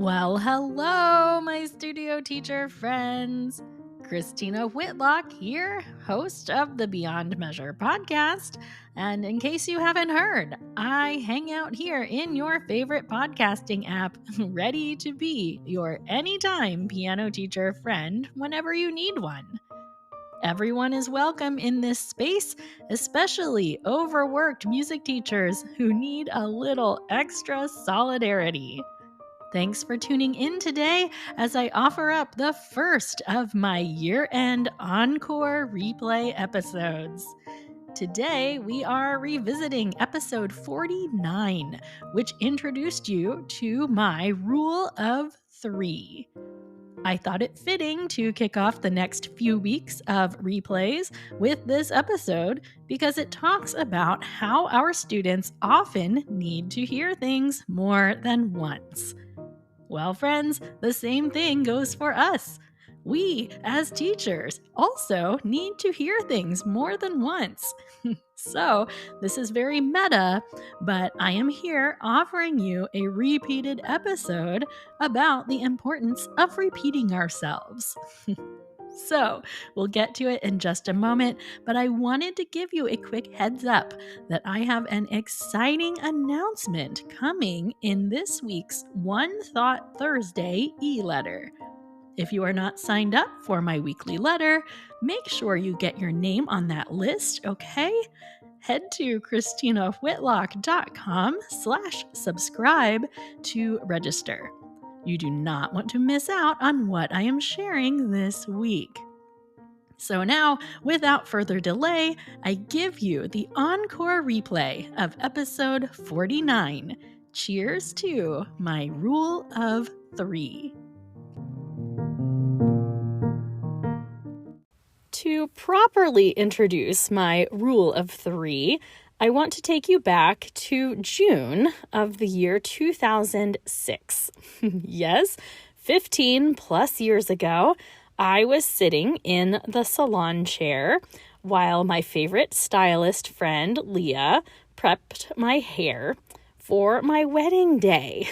Well, hello, my studio teacher friends. Christina Whitlock here, host of the Beyond Measure podcast. And in case you haven't heard, I hang out here in your favorite podcasting app, ready to be your anytime piano teacher friend whenever you need one. Everyone is welcome in this space, especially overworked music teachers who need a little extra solidarity. Thanks for tuning in today as I offer up the first of my year-end Encore Replay episodes. Today, we are revisiting episode 49, which introduced you to my rule of 3. I thought it fitting to kick off the next few weeks of replays with this episode because it talks about how our students often need to hear things more than once. Well, friends, the same thing goes for us. We, as teachers, also need to hear things more than once. So, this is very meta, but I am here offering you a repeated episode about the importance of repeating ourselves. So, we'll get to it in just a moment, but I wanted to give you a quick heads up that I have an exciting announcement coming in this week's One Thought Thursday e-letter. If you are not signed up for my weekly letter, make sure you get your name on that list, okay? Head to christinawhitlock.com/subscribe to register. You do not want to miss out on what I am sharing this week. So now, without further delay, I give you the Encore Replay of episode 49. Cheers to my Rule of 3. To properly introduce my Rule of 3, I want to take you back to June of the year 2006. Yes, 15 plus years ago, I was sitting in the salon chair while my favorite stylist friend, Leah, prepped my hair for my wedding day.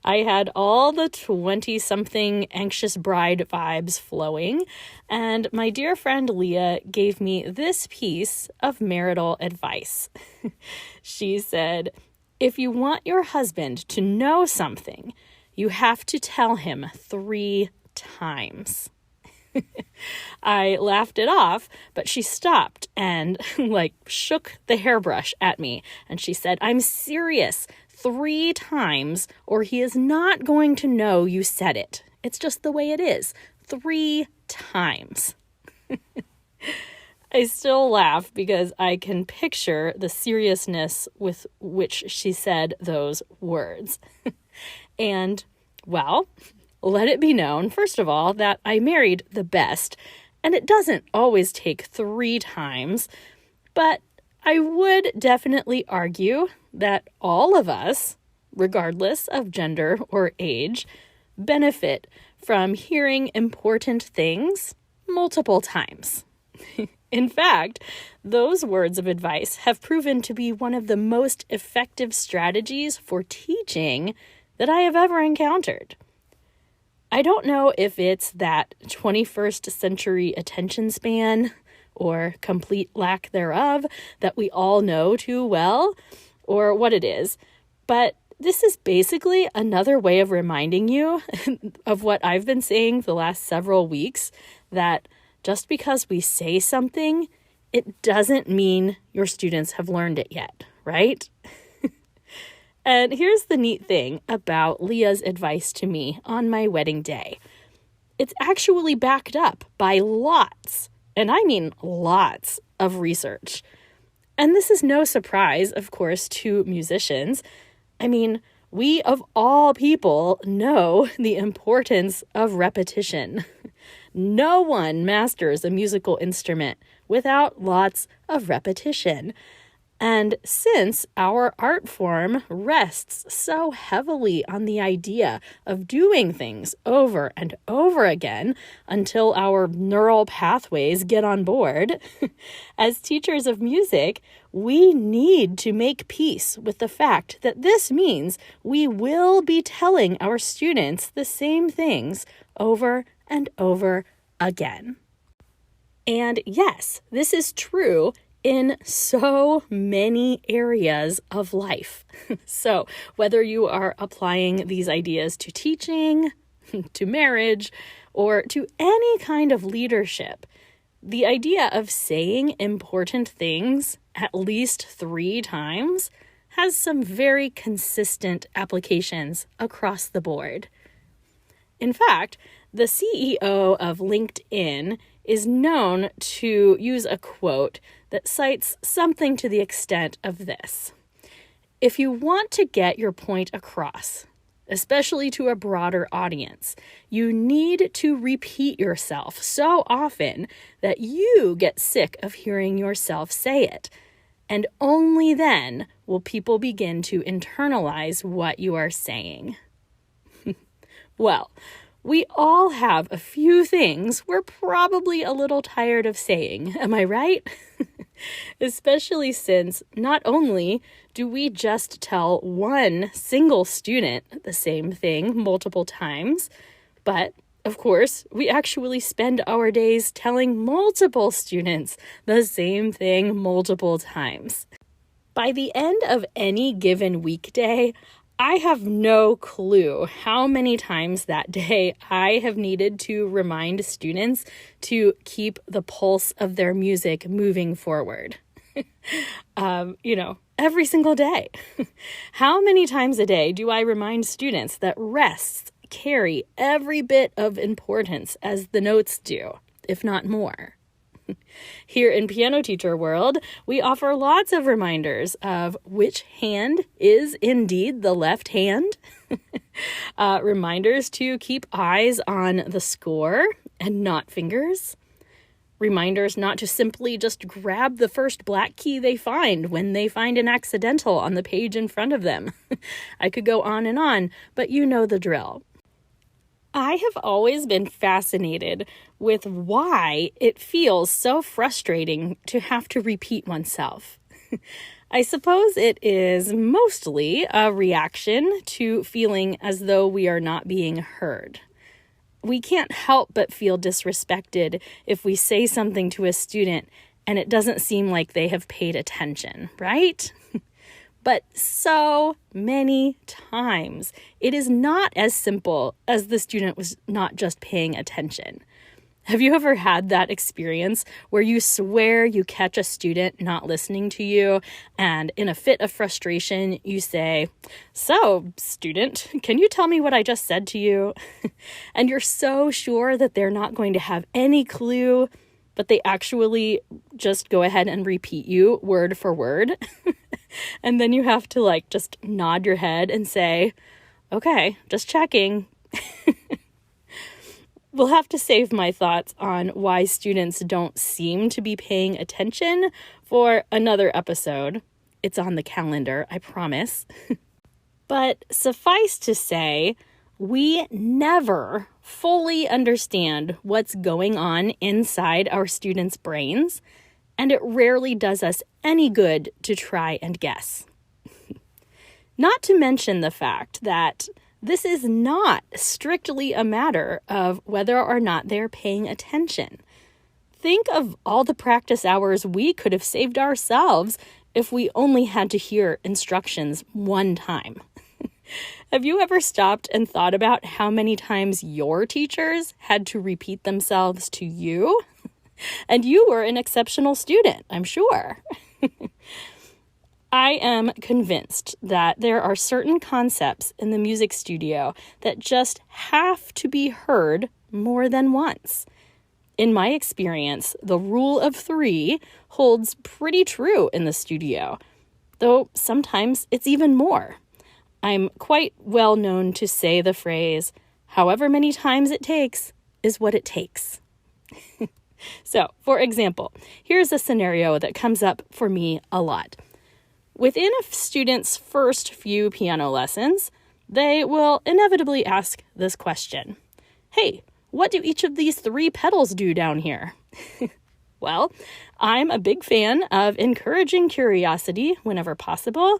I had all the 20-something anxious bride vibes flowing, and my dear friend Leah gave me this piece of marital advice. She said, "If you want your husband to know something, you have to tell him 3 times." I laughed it off, but she stopped and shook the hairbrush at me, and she said, "I'm serious. 3 times, or he is not going to know you said it. It's just the way it is. 3 times. I still laugh because I can picture the seriousness with which she said those words. And, well, let it be known, first of all, that I married the best, and it doesn't always take 3 times, but I would definitely argue that all of us, regardless of gender or age, benefit from hearing important things multiple times. In fact, those words of advice have proven to be one of the most effective strategies for teaching that I have ever encountered. I don't know if it's that 21st century attention span or complete lack thereof that we all know too well, or what it is, but this is basically another way of reminding you of what I've been saying the last several weeks, that just because we say something, it doesn't mean your students have learned it yet, right? And here's the neat thing about Leah's advice to me on my wedding day. It's actually backed up by lots, and I mean lots, of research. And this is no surprise, of course, to musicians. I mean, we of all people know the importance of repetition. No one masters a musical instrument without lots of repetition. And since our art form rests so heavily on the idea of doing things over and over again until our neural pathways get on board, as teachers of music, we need to make peace with the fact that this means we will be telling our students the same things over and over again. And yes, this is true in so many areas of life. So whether you are applying these ideas to teaching, to marriage, or to any kind of leadership, the idea of saying important things at least 3 times has some very consistent applications across the board. In fact, the CEO of LinkedIn is known to use a quote that cites something to the extent of this. If you want to get your point across, especially to a broader audience, you need to repeat yourself so often that you get sick of hearing yourself say it. And only then will people begin to internalize what you are saying. Well, we all have a few things we're probably a little tired of saying, am I right? Especially since not only do we just tell one single student the same thing multiple times, but of course, we actually spend our days telling multiple students the same thing multiple times. By the end of any given weekday, I have no clue how many times that day I have needed to remind students to keep the pulse of their music moving forward. Every single day. How many times a day do I remind students that rests carry every bit of importance as the notes do, if not more? Here in Piano Teacher World, we offer lots of reminders of which hand is indeed the left hand, reminders to keep eyes on the score and not fingers, reminders not to simply just grab the first black key they find when they find an accidental on the page in front of them. I could go on, but you know the drill. I have always been fascinated with why it feels so frustrating to have to repeat oneself. I suppose it is mostly a reaction to feeling as though we are not being heard. We can't help but feel disrespected if we say something to a student and it doesn't seem like they have paid attention, right? But so many times, it is not as simple as the student was not just paying attention. Have you ever had that experience where you swear you catch a student not listening to you, and in a fit of frustration, you say, "So, student, can you tell me what I just said to you?" And you're so sure that they're not going to have any clue, but they actually just go ahead and repeat you word for word. And then you have to just nod your head and say, "Okay, just checking." We'll have to save my thoughts on why students don't seem to be paying attention for another episode. It's on the calendar, I promise. But suffice to say, we never fully understand what's going on inside our students' brains, and it rarely does us any good to try and guess. Not to mention the fact that this is not strictly a matter of whether or not they're paying attention. Think of all the practice hours we could have saved ourselves if we only had to hear instructions one time. Have you ever stopped and thought about how many times your teachers had to repeat themselves to you? And you were an exceptional student, I'm sure. I am convinced that there are certain concepts in the music studio that just have to be heard more than once. In my experience, the rule of 3 holds pretty true in the studio, though sometimes it's even more. I'm quite well known to say the phrase, "however many times it takes is what it takes." So, for example, here's a scenario that comes up for me a lot. Within a student's first few piano lessons, they will inevitably ask this question. Hey, what do each of these 3 pedals do down here? Well, I'm a big fan of encouraging curiosity whenever possible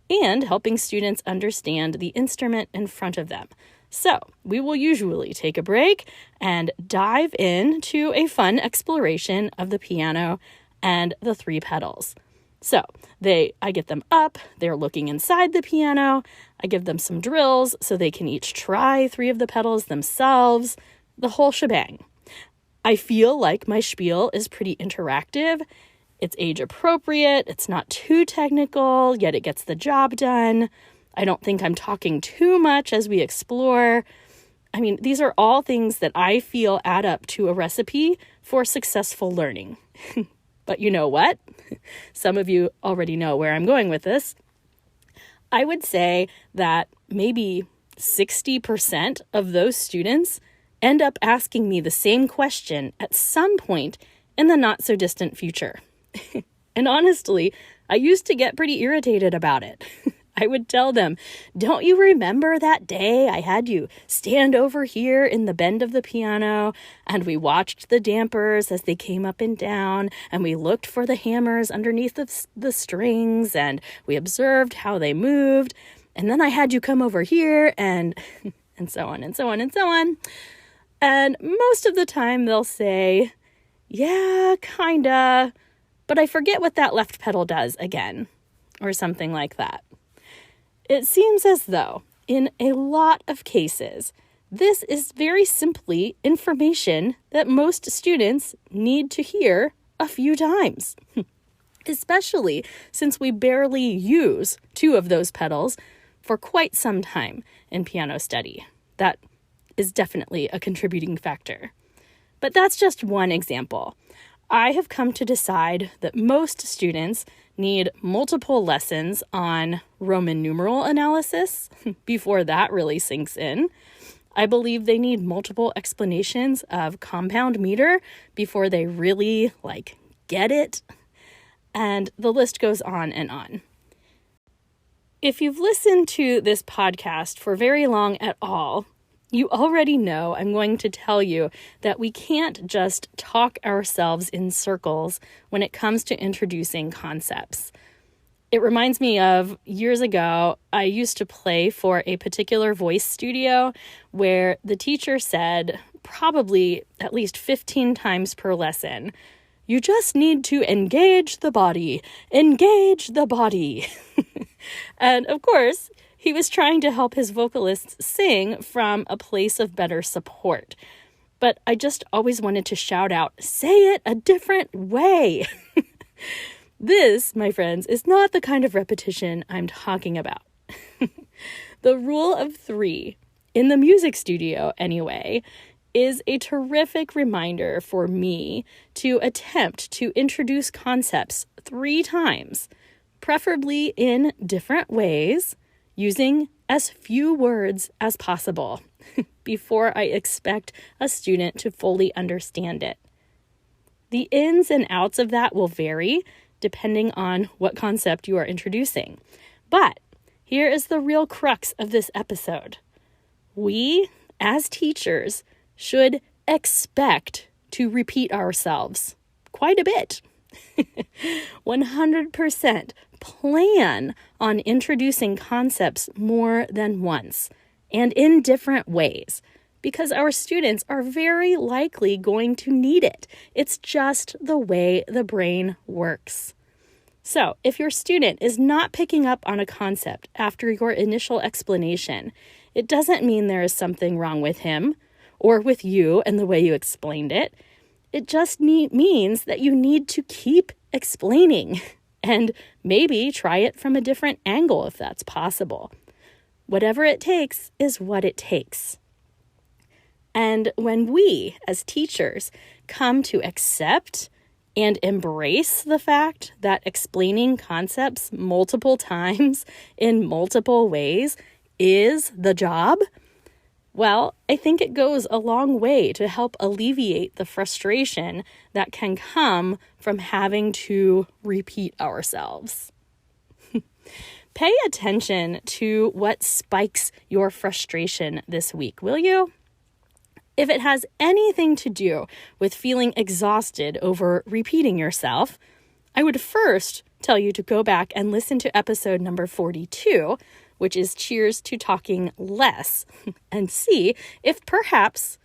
and helping students understand the instrument in front of them. So we will usually take a break and dive into a fun exploration of the piano and the 3 pedals. So I get them up, they're looking inside the piano, I give them some drills so they can each try 3 of the pedals themselves, the whole shebang. I feel like my spiel is pretty interactive. It's age appropriate, it's not too technical, yet it gets the job done. I don't think I'm talking too much as we explore. I mean, these are all things that I feel add up to a recipe for successful learning. But you know what? Some of you already know where I'm going with this. I would say that maybe 60% of those students end up asking me the same question at some point in the not-so-distant future. And honestly, I used to get pretty irritated about it. I would tell them, don't you remember that day I had you stand over here in the bend of the piano and we watched the dampers as they came up and down and we looked for the hammers underneath the strings and we observed how they moved and then I had you come over here and so on and so on and so on. And most of the time they'll say, yeah, kinda, but I forget what that left pedal does again, or something like that. It seems as though, in a lot of cases, this is very simply information that most students need to hear a few times, especially since we barely use 2 of those pedals for quite some time in piano study. That is definitely a contributing factor. But that's just one example. I have come to decide that most students need multiple lessons on Roman numeral analysis before that really sinks in. I believe they need multiple explanations of compound meter before they really, get it. And the list goes on and on. If you've listened to this podcast for very long at all, you already know I'm going to tell you that we can't just talk ourselves in circles when it comes to introducing concepts. It reminds me of years ago, I used to play for a particular voice studio where the teacher said probably at least 15 times per lesson, you just need to engage the body, engage the body. And of course, he was trying to help his vocalists sing from a place of better support. But I just always wanted to shout out, say it a different way. This, my friends, is not the kind of repetition I'm talking about. The rule of 3, in the music studio anyway, is a terrific reminder for me to attempt to introduce concepts 3 times, preferably in different ways, using as few words as possible before I expect a student to fully understand it. The ins and outs of that will vary depending on what concept you are introducing. But here is the real crux of this episode. We, as teachers, should expect to repeat ourselves quite a bit. 100% plan on introducing concepts more than once and in different ways because our students are very likely going to need it. It's just the way the brain works. So if your student is not picking up on a concept after your initial explanation, it doesn't mean there is something wrong with him or with you and the way you explained it. It just means that you need to keep explaining and maybe try it from a different angle if that's possible. Whatever it takes is what it takes. And when we, as teachers, come to accept and embrace the fact that explaining concepts multiple times in multiple ways is the job, well, I think it goes a long way to help alleviate the frustration that can come from having to repeat ourselves. pay attention to what spikes your frustration this week, will you? If it has anything to do with feeling exhausted over repeating yourself, I would first tell you to go back and listen to episode number 42, which is Cheers to Talking Less, and see if perhaps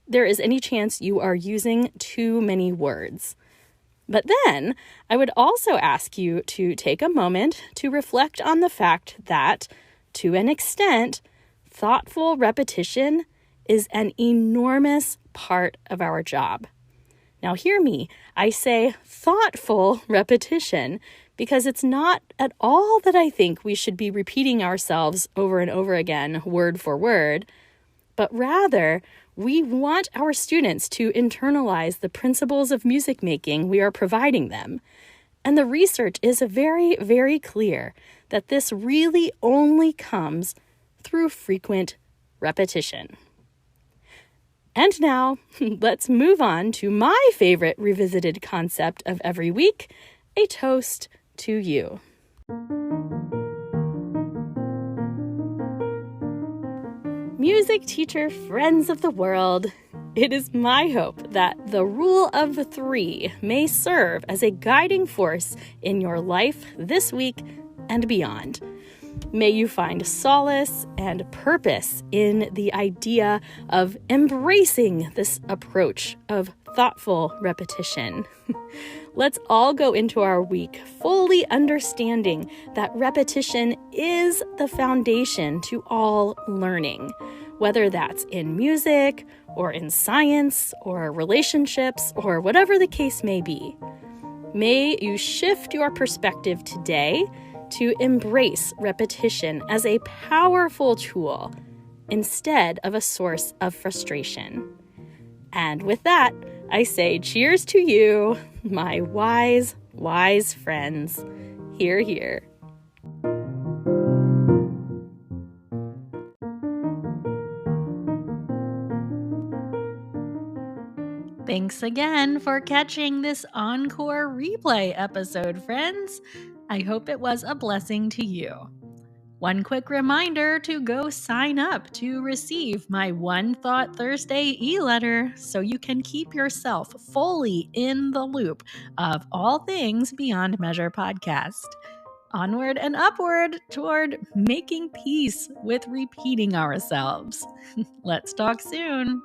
there is any chance you are using too many words. But then I would also ask you to take a moment to reflect on the fact that, to an extent, thoughtful repetition is an enormous part of our job. Now hear me, I say thoughtful repetition because it's not at all that I think we should be repeating ourselves over and over again, word for word, but rather we want our students to internalize the principles of music making we are providing them. And the research is very, very clear that this really only comes through frequent repetition. And now, let's move on to my favorite revisited concept of every week, a toast to you. Music teacher friends of the world, it is my hope that the rule of 3 may serve as a guiding force in your life this week and beyond. May you find solace and purpose in the idea of embracing this approach of thoughtful repetition. Let's all go into our week fully understanding that repetition is the foundation to all learning, whether that's in music or in science or relationships or whatever the case may be. May you shift your perspective today to embrace repetition as a powerful tool instead of a source of frustration. And with that, I say cheers to you, my wise, wise friends. Hear, hear. Thanks again for catching this Encore Replay episode, friends. I hope it was a blessing to you. One quick reminder to go sign up to receive my One Thought Thursday e-letter so you can keep yourself fully in the loop of all things Beyond Measure podcast. Onward and upward toward making peace with repeating ourselves. Let's talk soon.